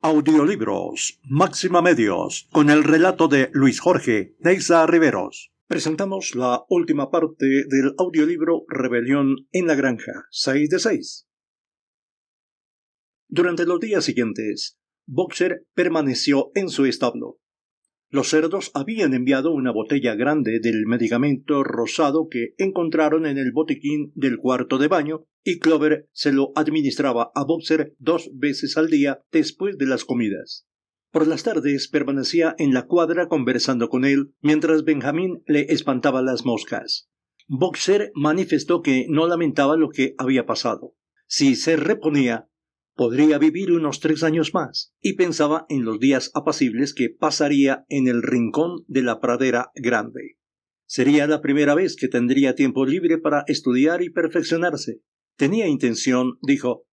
Audiolibros Máxima Medios, con el relato de Luis Jorge Neiza Riveros. Presentamos la última parte del audiolibro Rebelión en la Granja, 6 de 6. Durante los días siguientes, Boxer permaneció en su establo. Los cerdos habían enviado una botella grande del medicamento rosado que encontraron en el botiquín del cuarto de baño, y Clover se lo administraba a Boxer 2 veces al día después de las comidas. Por las tardes permanecía en la cuadra conversando con él, mientras Benjamín le espantaba las moscas. Boxer manifestó que no lamentaba lo que había pasado. Si se reponía, podría vivir unos 3 años más, y pensaba en los días apacibles que pasaría en el rincón de la pradera grande. Sería la primera vez que tendría tiempo libre para estudiar y perfeccionarse. Tenía intención, dijo,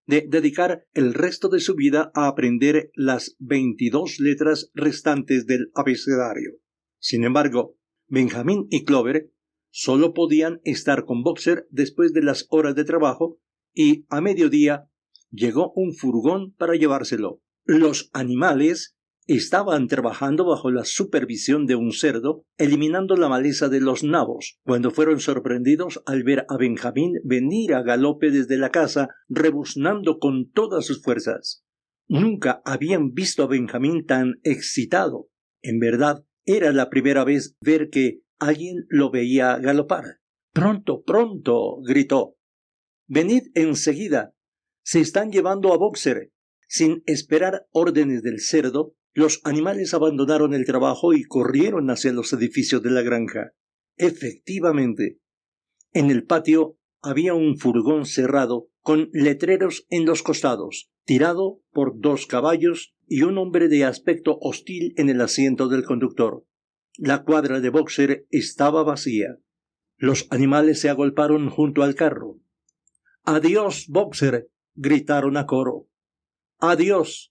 de dedicar el resto de su vida a aprender las 22 letras restantes del abecedario. Sin embargo, Benjamín y Clover solo podían estar con Boxer después de las horas de trabajo, y a mediodía llegó un furgón para llevárselo. Los animales estaban trabajando bajo la supervisión de un cerdo, eliminando la maleza de los nabos, cuando fueron sorprendidos al ver a Benjamín venir a galope desde la casa, rebuznando con todas sus fuerzas. Nunca habían visto a Benjamín tan excitado. En verdad, era la primera vez ver que alguien lo veía galopar. «¡Pronto, pronto!», gritó. «Venid enseguida. Se están llevando a Boxer». Sin esperar órdenes del cerdo, los animales abandonaron el trabajo y corrieron hacia los edificios de la granja. Efectivamente, en el patio había un furgón cerrado con letreros en los costados, tirado por 2 caballos y un hombre de aspecto hostil en el asiento del conductor. La cuadra de Boxer estaba vacía. Los animales se agolparon junto al carro. «¡Adiós, Boxer!», gritaron a coro. «¡Adiós!».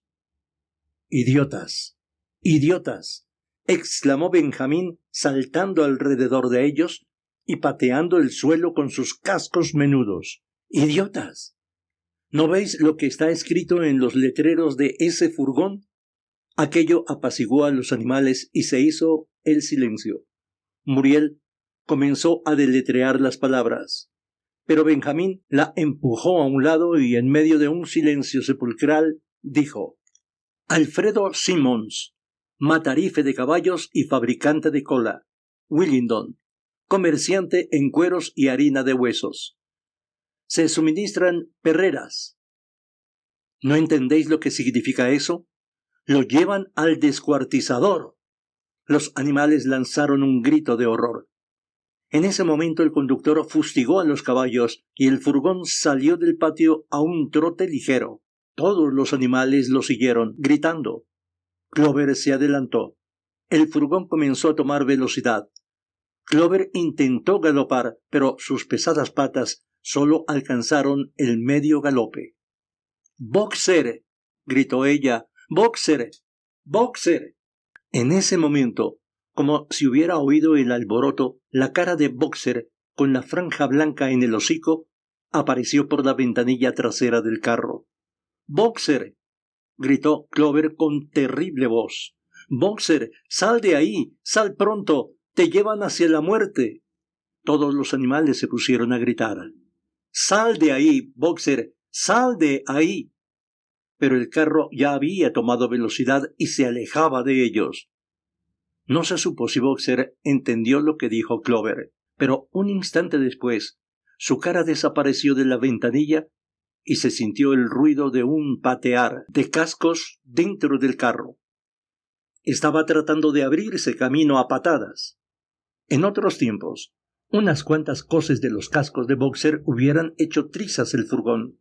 «Idiotas, idiotas», exclamó Benjamín saltando alrededor de ellos y pateando el suelo con sus cascos menudos. «¡Idiotas! ¿No veis lo que está escrito en los letreros de ese furgón?». Aquello apaciguó a los animales y se hizo el silencio. Muriel comenzó a deletrear las palabras, pero Benjamín la empujó a un lado y en medio de un silencio sepulcral dijo: «Alfredo Simmons, matarife de caballos y fabricante de cola. Willingdon, comerciante en cueros y harina de huesos. Se suministran perreras». ¿No entendéis lo que significa eso? Lo llevan al descuartizador. Los animales lanzaron un grito de horror. En ese momento el conductor fustigó a los caballos y el furgón salió del patio a un trote ligero. Todos los animales lo siguieron, gritando. Clover se adelantó. El furgón comenzó a tomar velocidad. Clover intentó galopar, pero sus pesadas patas solo alcanzaron el medio galope. «¡Boxer!», gritó ella. «¡Boxer! ¡Boxer!». En ese momento, como si hubiera oído el alboroto, la cara de Boxer, con la franja blanca en el hocico, apareció por la ventanilla trasera del carro. «¡Boxer!», gritó Clover con terrible voz. «Boxer, sal de ahí, sal pronto, te llevan hacia la muerte». Todos los animales se pusieron a gritar. «¡Sal de ahí, Boxer, sal de ahí!». Pero el carro ya había tomado velocidad y se alejaba de ellos. No se supo si Boxer entendió lo que dijo Clover, pero un instante después su cara desapareció de la ventanilla y se sintió el ruido de un patear de cascos dentro del carro. Estaba tratando de abrirse camino a patadas. En otros tiempos, unas cuantas coces de los cascos de Boxer hubieran hecho trizas el furgón.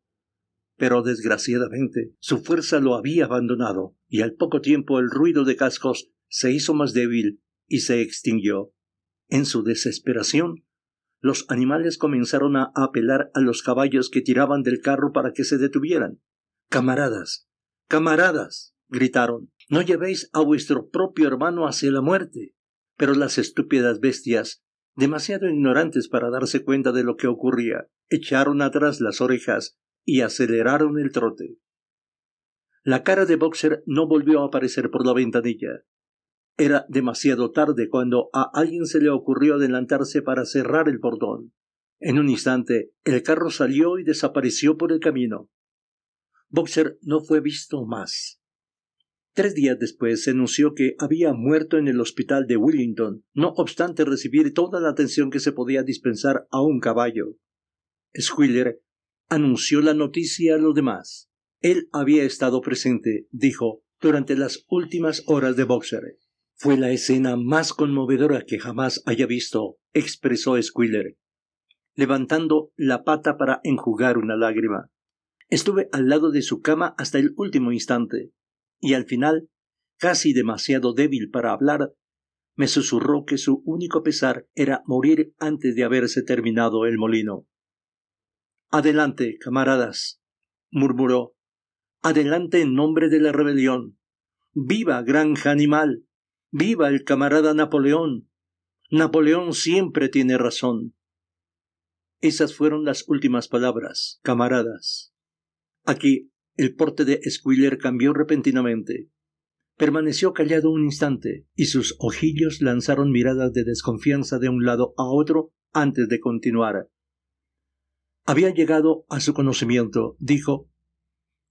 Pero desgraciadamente su fuerza lo había abandonado, y al poco tiempo el ruido de cascos se hizo más débil y se extinguió. En su desesperación, los animales comenzaron a apelar a los caballos que tiraban del carro para que se detuvieran. «Camaradas, camaradas», gritaron, «no llevéis a vuestro propio hermano hacia la muerte». Pero las estúpidas bestias, demasiado ignorantes para darse cuenta de lo que ocurría, echaron atrás las orejas y aceleraron el trote. La cara de Boxer no volvió a aparecer por la ventanilla. Era demasiado tarde cuando a alguien se le ocurrió adelantarse para cerrar el portón. En un instante, el carro salió y desapareció por el camino. Boxer no fue visto más. 3 días después se anunció que había muerto en el hospital de Wellington, no obstante recibir toda la atención que se podía dispensar a un caballo. Squealer anunció la noticia a los demás. Él había estado presente, dijo, durante las últimas horas de Boxer. Fue la escena más conmovedora que jamás haya visto, expresó Squealer, levantando la pata para enjugar una lágrima. Estuve al lado de su cama hasta el último instante, y al final, casi demasiado débil para hablar, me susurró que su único pesar era morir antes de haberse terminado el molino. «Adelante, camaradas», murmuró. «Adelante en nombre de la rebelión. ¡Viva Granja Animal! ¡Viva el camarada Napoleón! Napoleón siempre tiene razón». Esas fueron las últimas palabras, camaradas. Aquí el porte de Squealer cambió repentinamente. Permaneció callado un instante, y sus ojillos lanzaron miradas de desconfianza de un lado a otro antes de continuar. Había llegado a su conocimiento, dijo,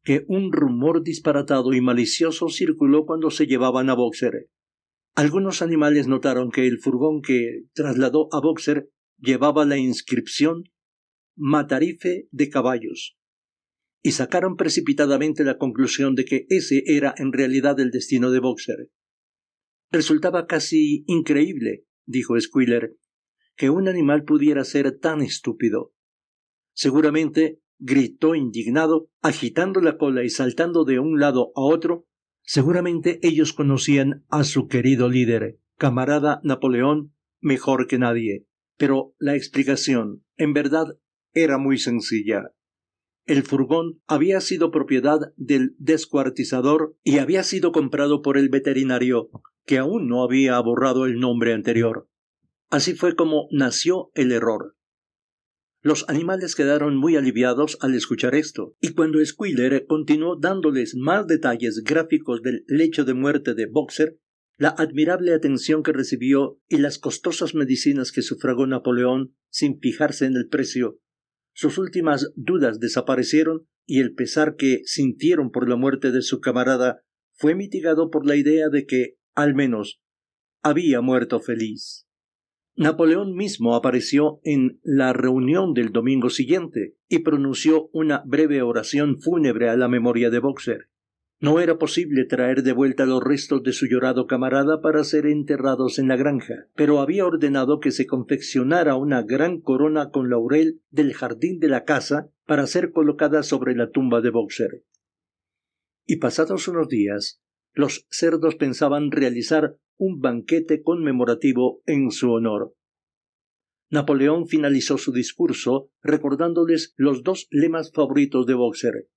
que un rumor disparatado y malicioso circuló cuando se llevaban a Boxer. Algunos animales notaron que el furgón que trasladó a Boxer llevaba la inscripción «Matarife de caballos», y sacaron precipitadamente la conclusión de que ese era en realidad el destino de Boxer. Resultaba casi increíble, dijo Squealer, que un animal pudiera ser tan estúpido. Seguramente, gritó indignado, agitando la cola y saltando de un lado a otro, seguramente ellos conocían a su querido líder, camarada Napoleón, mejor que nadie. Pero la explicación, en verdad, era muy sencilla. El furgón había sido propiedad del descuartizador y había sido comprado por el veterinario, que aún no había borrado el nombre anterior. Así fue como nació el error. Los animales quedaron muy aliviados al escuchar esto, y cuando Squealer continuó dándoles más detalles gráficos del lecho de muerte de Boxer, la admirable atención que recibió y las costosas medicinas que sufragó Napoleón sin fijarse en el precio, sus últimas dudas desaparecieron y el pesar que sintieron por la muerte de su camarada fue mitigado por la idea de que, al menos, había muerto feliz. Napoleón mismo apareció en la reunión del domingo siguiente y pronunció una breve oración fúnebre a la memoria de Boxer. No era posible traer de vuelta los restos de su llorado camarada para ser enterrados en la granja, pero había ordenado que se confeccionara una gran corona con laurel del jardín de la casa para ser colocada sobre la tumba de Boxer. Y pasados unos días, los cerdos pensaban realizar un banquete conmemorativo en su honor. Napoleón finalizó su discurso recordándoles los 2 lemas favoritos de Boxer: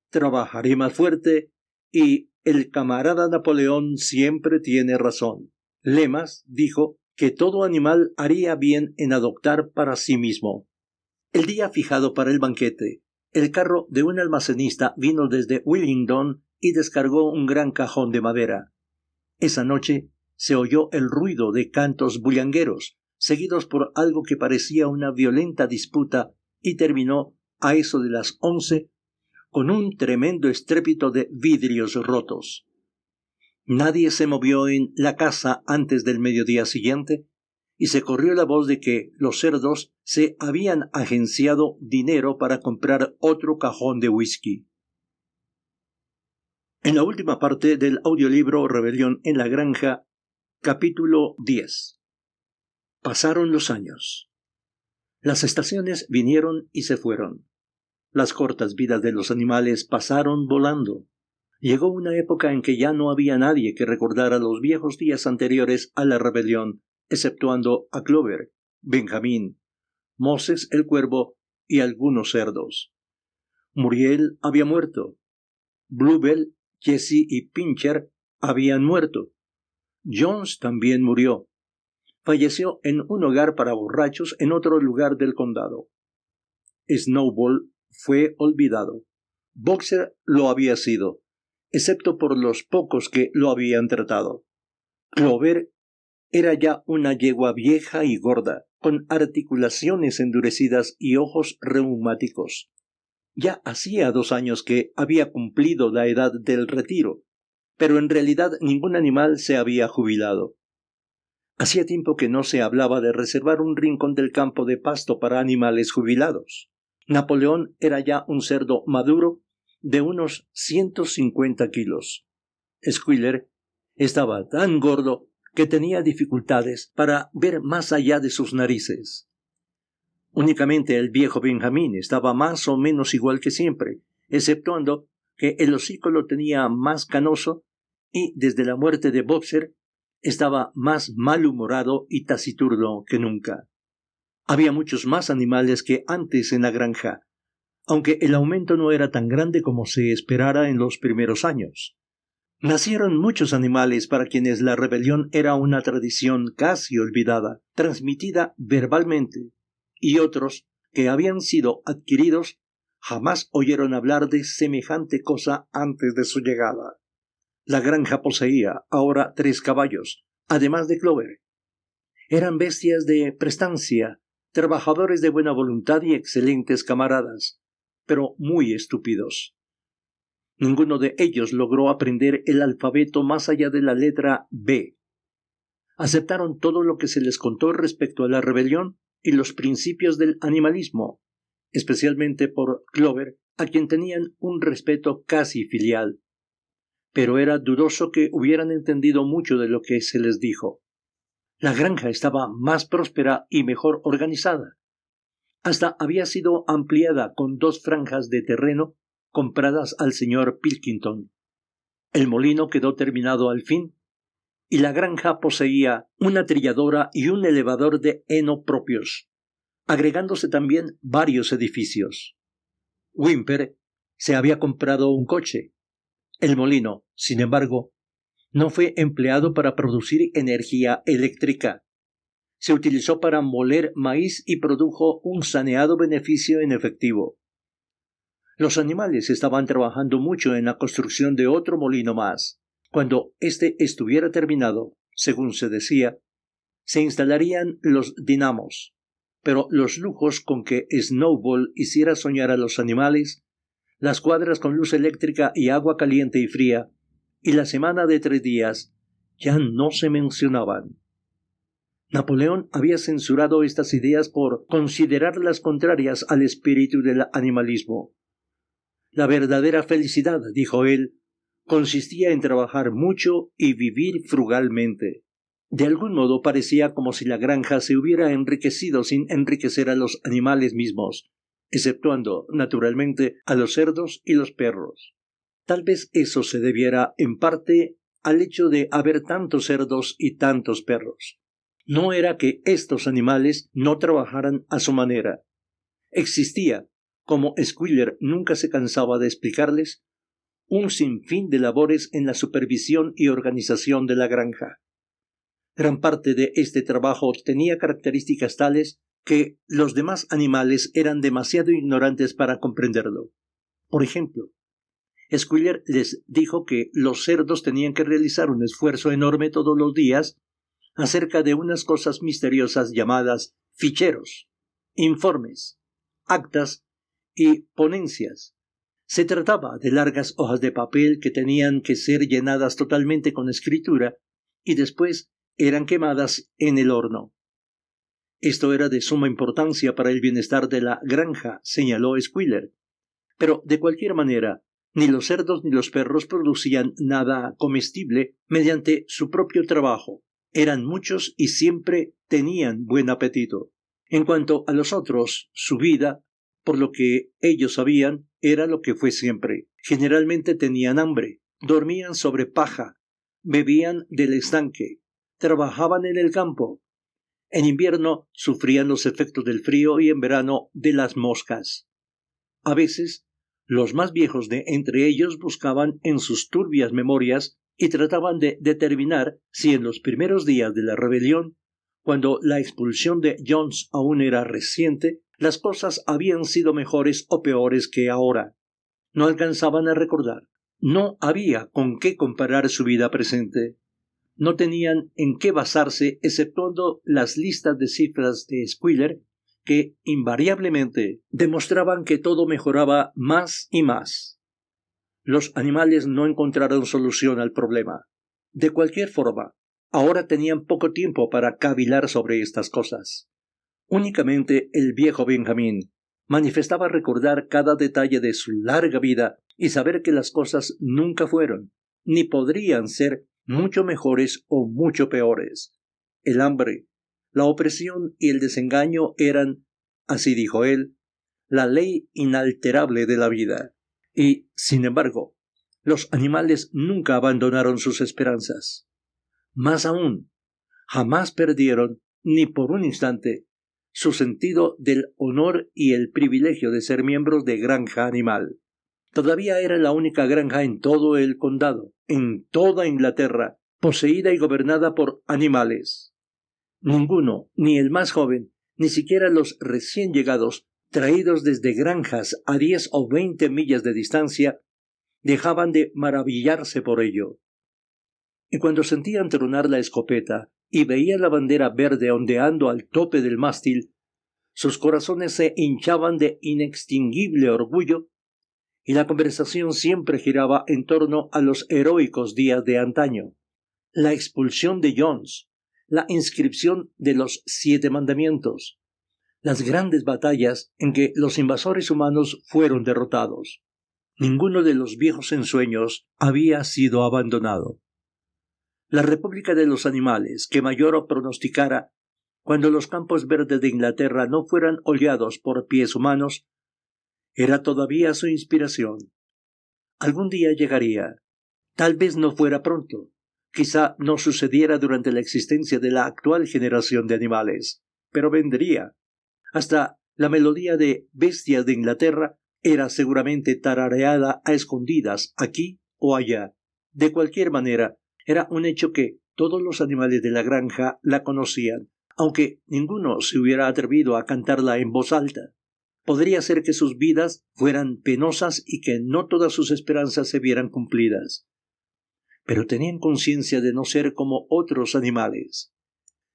«Trabajaré más fuerte» y «El camarada Napoleón siempre tiene razón». Lemas, dijo, que todo animal haría bien en adoptar para sí mismo. El día fijado para el banquete, el carro de un almacenista vino desde Wellington y descargó un gran cajón de madera. Esa noche se oyó el ruido de cantos bullangueros, seguidos por algo que parecía una violenta disputa, y terminó, a eso de las 11, con un tremendo estrépito de vidrios rotos. Nadie se movió en la casa antes del mediodía siguiente, y se corrió la voz de que los cerdos se habían agenciado dinero para comprar otro cajón de whisky. En la última parte del audiolibro Rebelión en la Granja, capítulo 10. Pasaron los años. Las estaciones vinieron y se fueron. Las cortas vidas de los animales pasaron volando. Llegó una época en que ya no había nadie que recordara los viejos días anteriores a la rebelión, exceptuando a Clover, Benjamín, Moses el cuervo y algunos cerdos. Muriel había muerto. Bluebell, Jessie y Pincher habían muerto. Jones también murió. Falleció en un hogar para borrachos en otro lugar del condado. Snowball fue olvidado. Boxer lo había sido, excepto por los pocos que lo habían tratado. Clover era ya una yegua vieja y gorda, con articulaciones endurecidas y ojos reumáticos. Ya hacía 2 años que había cumplido la edad del retiro, pero en realidad ningún animal se había jubilado. Hacía tiempo que no se hablaba de reservar un rincón del campo de pasto para animales jubilados. Napoleón era ya un cerdo maduro de unos 150 kilos. Squealer estaba tan gordo que tenía dificultades para ver más allá de sus narices. Únicamente el viejo Benjamín estaba más o menos igual que siempre, exceptuando que el hocico lo tenía más canoso y desde la muerte de Boxer estaba más malhumorado y taciturno que nunca. Había muchos más animales que antes en la granja, aunque el aumento no era tan grande como se esperara en los primeros años. Nacieron muchos animales para quienes la rebelión era una tradición casi olvidada, transmitida verbalmente, y otros que habían sido adquiridos jamás oyeron hablar de semejante cosa antes de su llegada. La granja poseía ahora 3 caballos, además de Clover. Eran bestias de prestancia, trabajadores de buena voluntad y excelentes camaradas, pero muy estúpidos. Ninguno de ellos logró aprender el alfabeto más allá de la letra B. Aceptaron todo lo que se les contó respecto a la rebelión y los principios del animalismo, especialmente por Clover, a quien tenían un respeto casi filial. Pero era dudoso que hubieran entendido mucho de lo que se les dijo. La granja estaba más próspera y mejor organizada. Hasta había sido ampliada con 2 franjas de terreno compradas al señor Pilkington. El molino quedó terminado al fin, y la granja poseía una trilladora y un elevador de heno propios, agregándose también varios edificios. Whymper se había comprado un coche. El molino, sin embargo, no fue empleado para producir energía eléctrica. Se utilizó para moler maíz y produjo un saneado beneficio en efectivo. Los animales estaban trabajando mucho en la construcción de otro molino más. Cuando éste estuviera terminado, según se decía, se instalarían los dinamos. Pero los lujos con que Snowball hiciera soñar a los animales, las cuadras con luz eléctrica y agua caliente y fría, y la semana de 3 días, ya no se mencionaban. Napoleón había censurado estas ideas por considerarlas contrarias al espíritu del animalismo. La verdadera felicidad, dijo él, consistía en trabajar mucho y vivir frugalmente. De algún modo parecía como si la granja se hubiera enriquecido sin enriquecer a los animales mismos, exceptuando, naturalmente, a los cerdos y los perros. Tal vez eso se debiera, en parte, al hecho de haber tantos cerdos y tantos perros. No era que estos animales no trabajaran a su manera. Existía, como Squealer nunca se cansaba de explicarles, un sinfín de labores en la supervisión y organización de la granja. Gran parte de este trabajo tenía características tales que los demás animales eran demasiado ignorantes para comprenderlo. Por ejemplo, Squealer les dijo que los cerdos tenían que realizar un esfuerzo enorme todos los días acerca de unas cosas misteriosas llamadas ficheros, informes, actas y ponencias. Se trataba de largas hojas de papel que tenían que ser llenadas totalmente con escritura y después eran quemadas en el horno. Esto era de suma importancia para el bienestar de la granja, señaló Squealer. Pero, de cualquier manera, ni los cerdos ni los perros producían nada comestible mediante su propio trabajo. Eran muchos y siempre tenían buen apetito. En cuanto a los otros, su vida, por lo que ellos sabían, era lo que fue siempre. Generalmente tenían hambre, dormían sobre paja, bebían del estanque, trabajaban en el campo. En invierno sufrían los efectos del frío y en verano de las moscas. A veces, los más viejos de entre ellos buscaban en sus turbias memorias y trataban de determinar si en los primeros días de la rebelión, cuando la expulsión de Jones aún era reciente, las cosas habían sido mejores o peores que ahora. No alcanzaban a recordar. No había con qué comparar su vida presente. No tenían en qué basarse exceptuando las listas de cifras de Squealer que invariablemente demostraban que todo mejoraba más y más. Los animales no encontraron solución al problema. De cualquier forma, ahora tenían poco tiempo para cavilar sobre estas cosas. Únicamente el viejo Benjamín manifestaba recordar cada detalle de su larga vida y saber que las cosas nunca fueron, ni podrían ser mucho mejores o mucho peores. El hambre, la opresión y el desengaño eran, así dijo él, la ley inalterable de la vida. Y, sin embargo, los animales nunca abandonaron sus esperanzas. Más aún, jamás perdieron, ni por un instante, su sentido del honor y el privilegio de ser miembros de granja animal. Todavía era la única granja en todo el condado, en toda Inglaterra, poseída y gobernada por animales. Ninguno, ni el más joven, ni siquiera los recién llegados, traídos desde granjas a 10 o 20 millas de distancia, dejaban de maravillarse por ello. Y cuando sentían tronar la escopeta y veían la bandera verde ondeando al tope del mástil, sus corazones se hinchaban de inextinguible orgullo y la conversación siempre giraba en torno a los heroicos días de antaño. La expulsión de Jones, la inscripción de los 7 mandamientos, las grandes batallas en que los invasores humanos fueron derrotados. Ninguno de los viejos ensueños había sido abandonado. La República de los Animales, que Mayor pronosticara, cuando los campos verdes de Inglaterra no fueran hollados por pies humanos, era todavía su inspiración. Algún día llegaría. Tal vez no fuera pronto. Quizá no sucediera durante la existencia de la actual generación de animales, pero vendría. Hasta la melodía de Bestias de Inglaterra era seguramente tarareada a escondidas aquí o allá. De cualquier manera, era un hecho que todos los animales de la granja la conocían, aunque ninguno se hubiera atrevido a cantarla en voz alta. Podría ser que sus vidas fueran penosas y que no todas sus esperanzas se vieran cumplidas. Pero tenían conciencia de no ser como otros animales.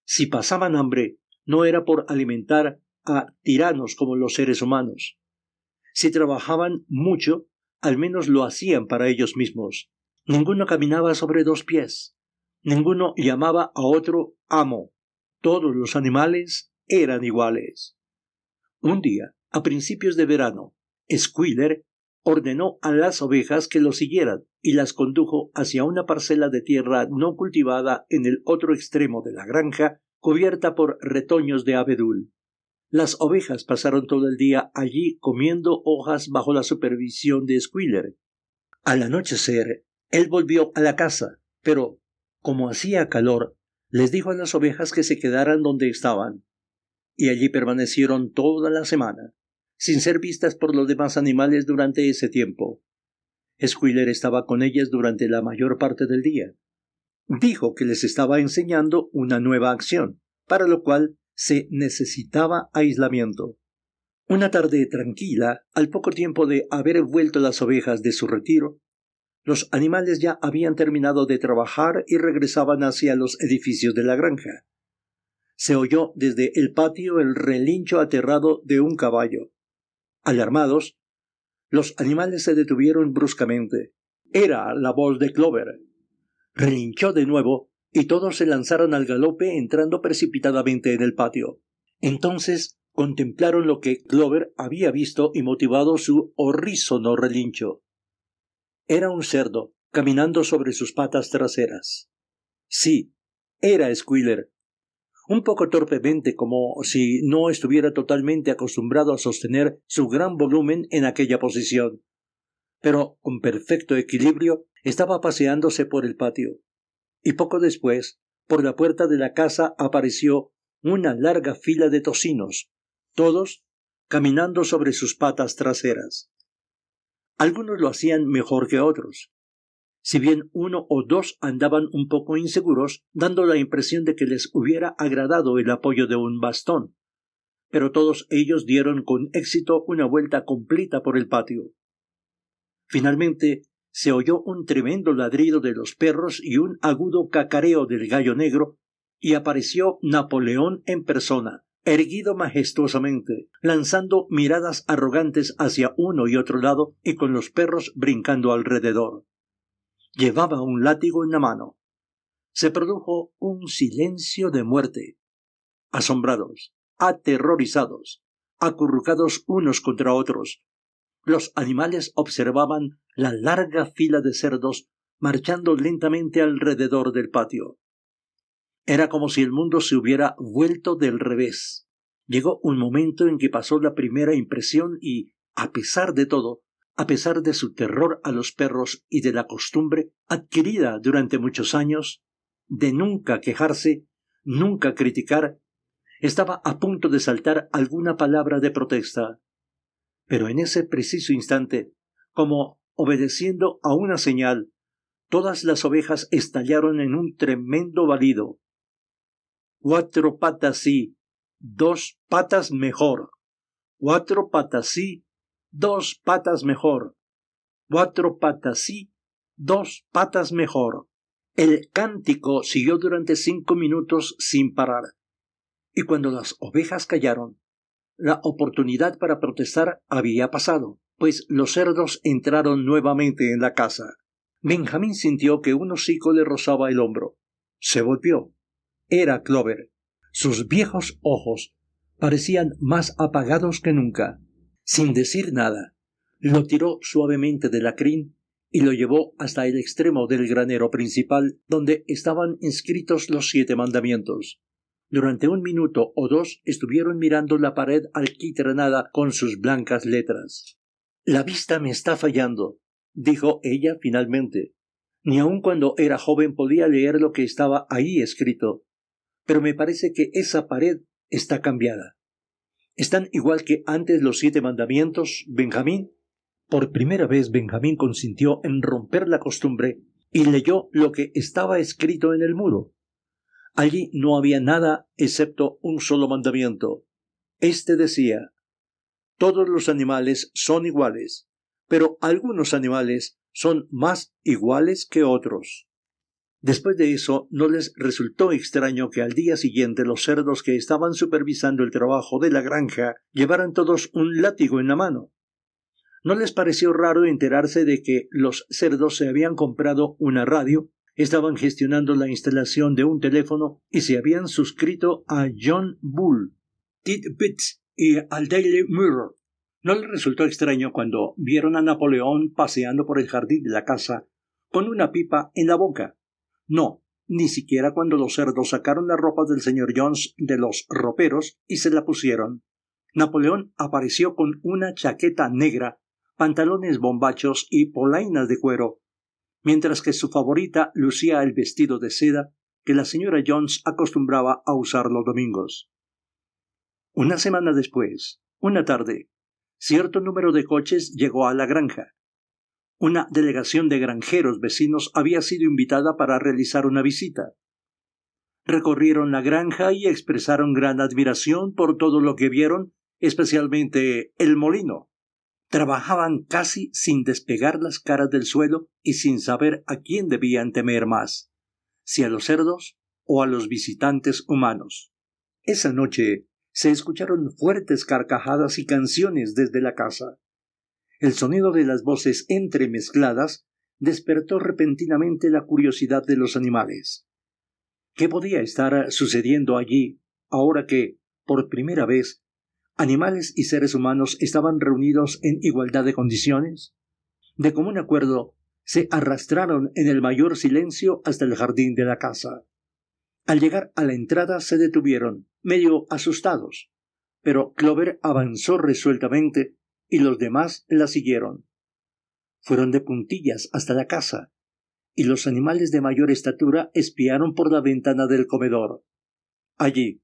Si pasaban hambre, no era por alimentar a tiranos como los seres humanos. Si trabajaban mucho, al menos lo hacían para ellos mismos. Ninguno caminaba sobre 2 pies. Ninguno llamaba a otro amo. Todos los animales eran iguales. Un día, a principios de verano, Squealer ordenó a las ovejas que lo siguieran y las condujo hacia una parcela de tierra no cultivada en el otro extremo de la granja, cubierta por retoños de abedul. Las ovejas pasaron todo el día allí comiendo hojas bajo la supervisión de Squealer. Al anochecer, él volvió a la casa, pero, como hacía calor, les dijo a las ovejas que se quedaran donde estaban. Y allí permanecieron toda la semana, sin ser vistas por los demás animales durante ese tiempo. Squealer estaba con ellas durante la mayor parte del día. Dijo que les estaba enseñando una nueva acción, para lo cual se necesitaba aislamiento. Una tarde tranquila, al poco tiempo de haber vuelto las ovejas de su retiro, los animales ya habían terminado de trabajar y regresaban hacia los edificios de la granja. Se oyó desde el patio el relincho aterrado de un caballo. Alarmados, los animales se detuvieron bruscamente. Era la voz de Clover. Relinchó de nuevo y todos se lanzaron al galope entrando precipitadamente en el patio. Entonces contemplaron lo que Clover había visto y motivado su horrísono relincho. Era un cerdo caminando sobre sus patas traseras. Sí, era Squealer. Un poco torpemente, como si no estuviera totalmente acostumbrado a sostener su gran volumen en aquella posición. Pero con perfecto equilibrio estaba paseándose por el patio. Y poco después, por la puerta de la casa apareció una larga fila de tocinos, todos caminando sobre sus patas traseras. Algunos lo hacían mejor que otros. Si bien 1 o 2 andaban un poco inseguros, dando la impresión de que les hubiera agradado el apoyo de un bastón, pero todos ellos dieron con éxito una vuelta completa por el patio. Finalmente, se oyó un tremendo ladrido de los perros y un agudo cacareo del gallo negro, y apareció Napoleón en persona, erguido majestuosamente, lanzando miradas arrogantes hacia uno y otro lado y con los perros brincando alrededor. Llevaba un látigo en la mano. Se produjo un silencio de muerte. Asombrados, aterrorizados, acurrucados unos contra otros, los animales observaban la larga fila de cerdos marchando lentamente alrededor del patio. Era como si el mundo se hubiera vuelto del revés. Llegó un momento en que pasó la primera impresión y, a pesar de todo, a pesar de su terror a los perros y de la costumbre adquirida durante muchos años, de nunca quejarse, nunca criticar, estaba a punto de saltar alguna palabra de protesta. Pero en ese preciso instante, como obedeciendo a una señal, todas las ovejas estallaron en un tremendo balido. 4 patas sí, 2 patas mejor. 4 patas sí, 2 patas mejor. 4 patas sí, 2 patas mejor. El cántico siguió durante 5 minutos sin parar. Y cuando las ovejas callaron, la oportunidad para protestar había pasado, pues los cerdos entraron nuevamente en la casa. Benjamín sintió que un hocico le rozaba el hombro. Se volvió. Era Clover. Sus viejos ojos parecían más apagados que nunca. Sin decir nada, lo tiró suavemente de la crin y lo llevó hasta el extremo del granero principal, donde estaban inscritos los 7 mandamientos. Durante 1 minuto o 2 estuvieron mirando la pared alquitranada con sus blancas letras. «La vista me está fallando», dijo ella finalmente. «Ni aun cuando era joven podía leer lo que estaba ahí escrito. Pero me parece que esa pared está cambiada». «¿Están igual que antes los 7 mandamientos, Benjamín?» Por primera vez Benjamín consintió en romper la costumbre y leyó lo que estaba escrito en el muro. Allí no había nada excepto un solo mandamiento. Este decía: «Todos los animales son iguales, pero algunos animales son más iguales que otros». Después de eso, no les resultó extraño que al día siguiente los cerdos que estaban supervisando el trabajo de la granja llevaran todos un látigo en la mano. ¿No les pareció raro enterarse de que los cerdos se habían comprado una radio, estaban gestionando la instalación de un teléfono y se habían suscrito a John Bull, Titbits y al Daily Mirror? ¿No les resultó extraño cuando vieron a Napoleón paseando por el jardín de la casa con una pipa en la boca? No, ni siquiera cuando los cerdos sacaron la ropa del señor Jones de los roperos y se la pusieron. Napoleón apareció con una chaqueta negra, pantalones bombachos y polainas de cuero, mientras que su favorita lucía el vestido de seda que la señora Jones acostumbraba a usar los domingos. Una semana después, una tarde, cierto número de coches llegó a la granja. Una delegación de granjeros vecinos había sido invitada para realizar una visita. Recorrieron la granja y expresaron gran admiración por todo lo que vieron, especialmente el molino. Trabajaban casi sin despegar las caras del suelo y sin saber a quién debían temer más, si a los cerdos o a los visitantes humanos. Esa noche se escucharon fuertes carcajadas y canciones desde la casa. El sonido de las voces entremezcladas despertó repentinamente la curiosidad de los animales. ¿Qué podía estar sucediendo allí, ahora que, por primera vez, animales y seres humanos estaban reunidos en igualdad de condiciones? De común acuerdo, se arrastraron en el mayor silencio hasta el jardín de la casa. Al llegar a la entrada se detuvieron, medio asustados, pero Clover avanzó resueltamente y los demás la siguieron. Fueron de puntillas hasta la casa, y los animales de mayor estatura espiaron por la ventana del comedor. Allí,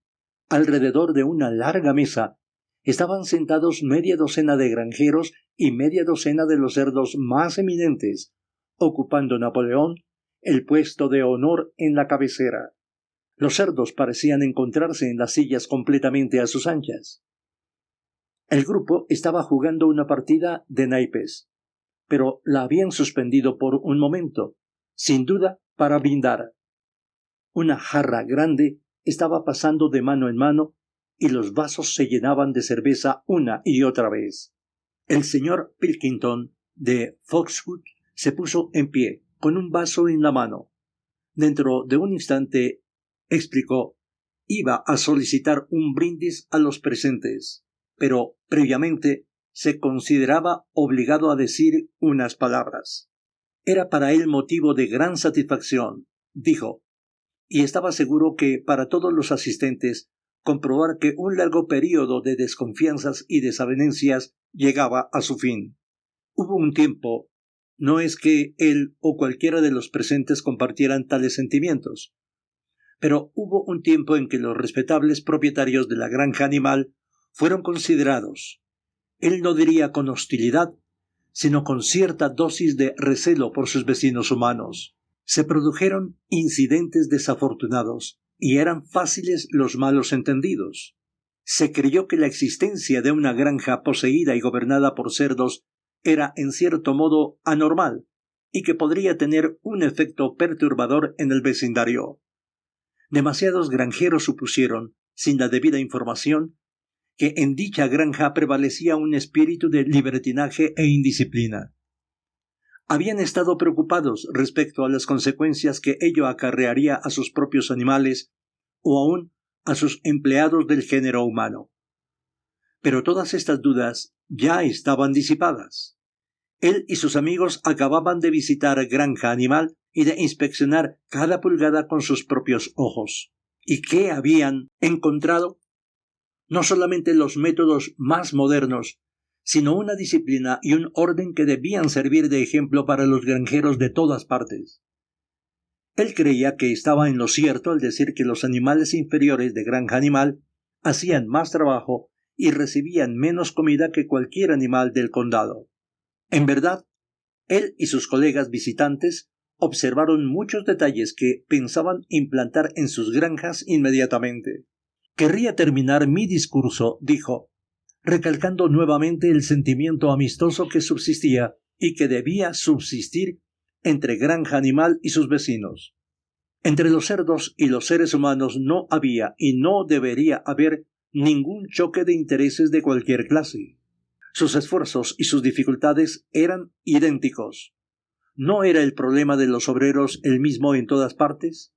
alrededor de una larga mesa, estaban sentados media docena de granjeros y media docena de los cerdos más eminentes, ocupando Napoleón el puesto de honor en la cabecera. Los cerdos parecían encontrarse en las sillas completamente a sus anchas. El grupo estaba jugando una partida de naipes. pero la habían suspendido por un momento, sin duda para brindar. Una jarra grande estaba pasando de mano en mano y los vasos se llenaban de cerveza una y otra vez. El señor Pilkington de Foxwood se puso en pie, con un vaso en la mano. Dentro de un instante, explicó, iba a solicitar un brindis a los presentes, pero previamente se consideraba obligado a decir unas palabras. Era para él motivo de gran satisfacción, dijo, y estaba seguro que para todos los asistentes comprobar que un largo período de desconfianzas y desavenencias llegaba a su fin. Hubo un tiempo, no es que él o cualquiera de los presentes compartieran tales sentimientos, pero hubo un tiempo en que los respetables propietarios de la granja animal fueron considerados, él no diría con hostilidad, sino con cierta dosis de recelo por sus vecinos humanos. Se produjeron incidentes desafortunados y eran fáciles los malos entendidos. Se creyó que la existencia de una granja poseída y gobernada por cerdos era en cierto modo anormal y que podría tener un efecto perturbador en el vecindario. Demasiados granjeros supusieron, sin la debida información, que en dicha granja prevalecía un espíritu de libertinaje e indisciplina. Habían estado preocupados respecto a las consecuencias que ello acarrearía a sus propios animales o aún a sus empleados del género humano. Pero todas estas dudas ya estaban disipadas. Él y sus amigos acababan de visitar granja animal y de inspeccionar cada pulgada con sus propios ojos. ¿Y qué habían encontrado? No solamente los métodos más modernos, sino una disciplina y un orden que debían servir de ejemplo para los granjeros de todas partes. Él creía que estaba en lo cierto al decir que los animales inferiores de granja animal hacían más trabajo y recibían menos comida que cualquier animal del condado. En verdad, él y sus colegas visitantes observaron muchos detalles que pensaban implantar en sus granjas inmediatamente. Querría terminar mi discurso, dijo, recalcando nuevamente el sentimiento amistoso que subsistía y que debía subsistir entre granja animal y sus vecinos. Entre los cerdos y los seres humanos no había y no debería haber ningún choque de intereses de cualquier clase. Sus esfuerzos y sus dificultades eran idénticos. ¿No era el problema de los obreros el mismo en todas partes?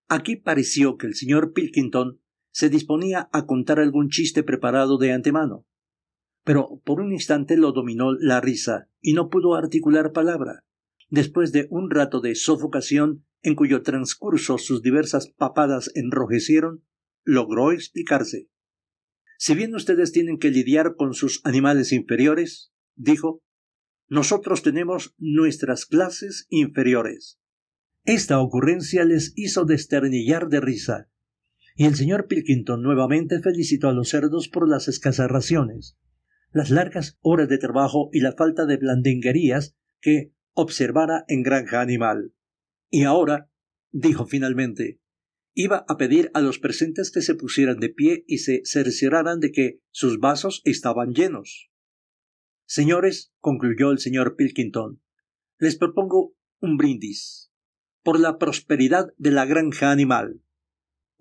Aquí pareció que el señor Pilkington se disponía a contar algún chiste preparado de antemano, pero por un instante lo dominó la risa y no pudo articular palabra. Después de un rato de sofocación en cuyo transcurso sus diversas papadas enrojecieron, logró explicarse. Si bien ustedes tienen que lidiar con sus animales inferiores, dijo, nosotros tenemos nuestras clases inferiores. Esta ocurrencia les hizo desternillar de risa, y el señor Pilkington nuevamente felicitó a los cerdos por las escasas raciones, las largas horas de trabajo y la falta de blandinguerías que observara en granja animal. Y ahora, dijo finalmente, iba a pedir a los presentes que se pusieran de pie y se cercioraran de que sus vasos estaban llenos. Señores, concluyó el señor Pilkington, les propongo un brindis por la prosperidad de la granja animal.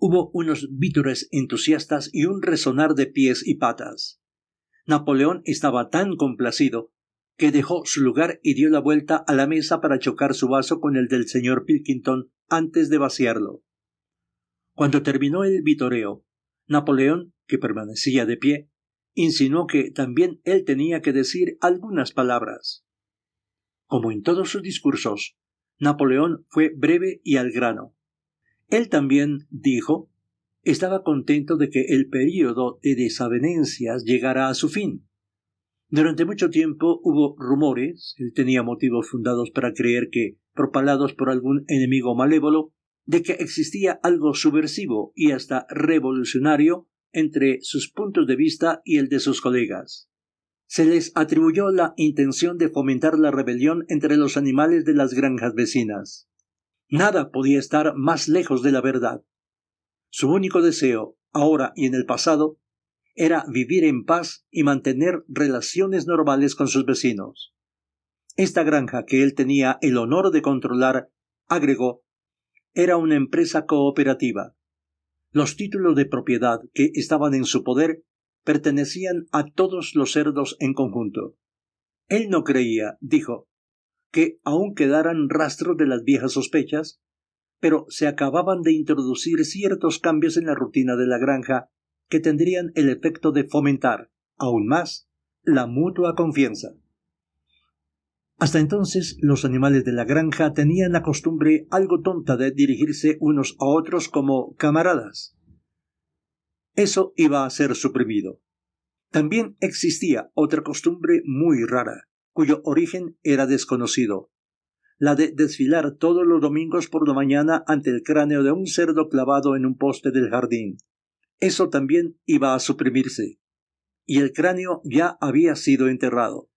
Hubo unos vítores entusiastas y un resonar de pies y patas. Napoleón estaba tan complacido que dejó su lugar y dio la vuelta a la mesa para chocar su vaso con el del señor Pilkington antes de vaciarlo. Cuando terminó el vitoreo, Napoleón, que permanecía de pie, insinuó que también él tenía que decir algunas palabras. Como en todos sus discursos, Napoleón fue breve y al grano. Él también, dijo, estaba contento de que el período de desavenencias llegara a su fin. Durante mucho tiempo hubo rumores, él tenía motivos fundados para creer que, propalados por algún enemigo malévolo, de que existía algo subversivo y hasta revolucionario entre sus puntos de vista y el de sus colegas. Se les atribuyó la intención de fomentar la rebelión entre los animales de las granjas vecinas. Nada podía estar más lejos de la verdad. Su único deseo, ahora y en el pasado, era vivir en paz y mantener relaciones normales con sus vecinos. Esta granja que él tenía el honor de controlar, agregó, era una empresa cooperativa. Los títulos de propiedad que estaban en su poder pertenecían a todos los cerdos en conjunto. Él no creía, dijo, que aún quedaran rastros de las viejas sospechas, pero se acababan de introducir ciertos cambios en la rutina de la granja que tendrían el efecto de fomentar, aún más, la mutua confianza. Hasta entonces, los animales de la granja tenían la costumbre algo tonta de dirigirse unos a otros como camaradas. Eso iba a ser suprimido. También existía otra costumbre muy rara, cuyo origen era desconocido, la de desfilar todos los domingos por la mañana ante el cráneo de un cerdo clavado en un poste del jardín. Eso también iba a suprimirse, y el cráneo ya había sido enterrado.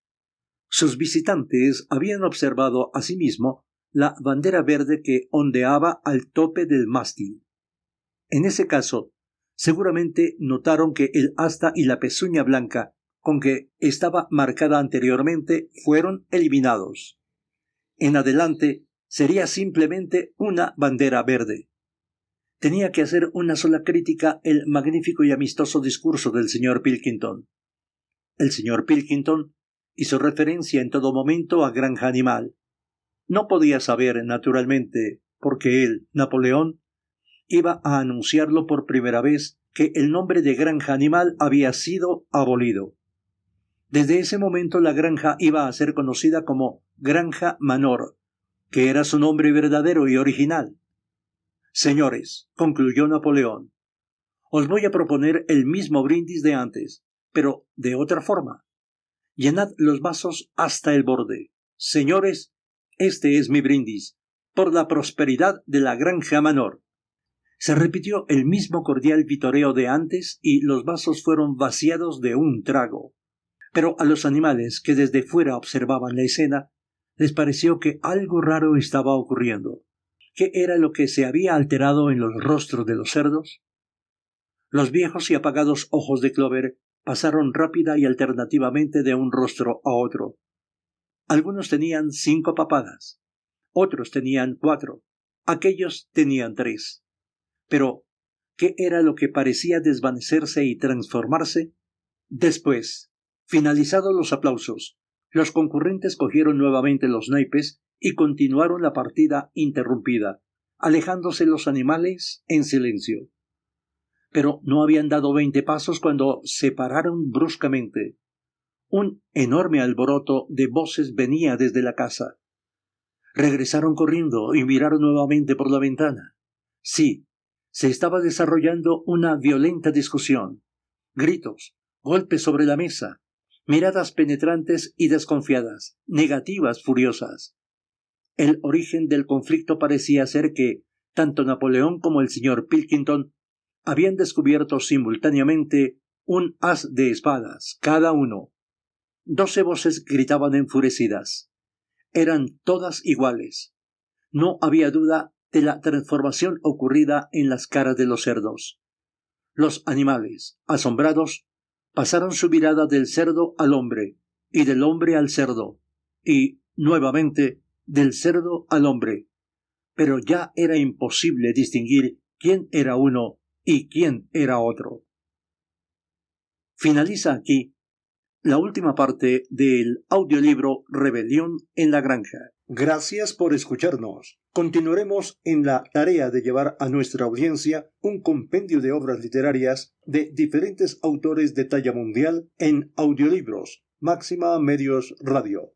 Sus visitantes habían observado asimismo la bandera verde que ondeaba al tope del mástil. En ese caso, seguramente notaron que el asta y la pezuña blanca con que estaba marcada anteriormente fueron eliminados. En adelante sería simplemente una bandera verde. Tenía que hacer una sola crítica el magnífico y amistoso discurso del señor Pilkington. El señor Pilkington hizo referencia en todo momento a Granja Animal. No podía saber, naturalmente, porque él, Napoleón, iba a anunciarlo por primera vez que el nombre de Granja Animal había sido abolido. Desde ese momento la granja iba a ser conocida como Granja Manor, que era su nombre verdadero y original. Señores, concluyó Napoleón, os voy a proponer el mismo brindis de antes, pero de otra forma. Llenad los vasos hasta el borde. Señores, este es mi brindis, por la prosperidad de la Granja Manor. Se repitió el mismo cordial vitoreo de antes y los vasos fueron vaciados de un trago. Pero a los animales que desde fuera observaban la escena, les pareció que algo raro estaba ocurriendo. ¿Qué era lo que se había alterado en los rostros de los cerdos? Los viejos y apagados ojos de Clover pasaron rápida y alternativamente de un rostro a otro. Algunos tenían 5 papadas, otros tenían 4, aquellos tenían 3. Pero, ¿qué era lo que parecía desvanecerse y transformarse? Después, finalizados los aplausos, los concurrentes cogieron nuevamente los naipes y continuaron la partida interrumpida, alejándose los animales en silencio. Pero no habían dado 20 pasos cuando se pararon bruscamente. Un enorme alboroto de voces venía desde la casa. Regresaron corriendo y miraron nuevamente por la ventana. Sí, se estaba desarrollando una violenta discusión. Gritos, golpes sobre la mesa, miradas penetrantes y desconfiadas, negativas furiosas. El origen del conflicto parecía ser que tanto Napoleón como el señor Pilkington habían descubierto simultáneamente un as de espadas, cada uno. 12 voces gritaban enfurecidas. Eran todas iguales. No había duda de la transformación ocurrida en las caras de los cerdos. Los animales, asombrados, pasaron su mirada del cerdo al hombre, y del hombre al cerdo, y, nuevamente, del cerdo al hombre. Pero ya era imposible distinguir quién era uno y quién era otro. Finaliza aquí la última parte del audiolibro Rebelión en la Granja. Gracias por escucharnos. Continuaremos en la tarea de llevar a nuestra audiencia un compendio de obras literarias de diferentes autores de talla mundial en audiolibros. Máxima Medios Radio.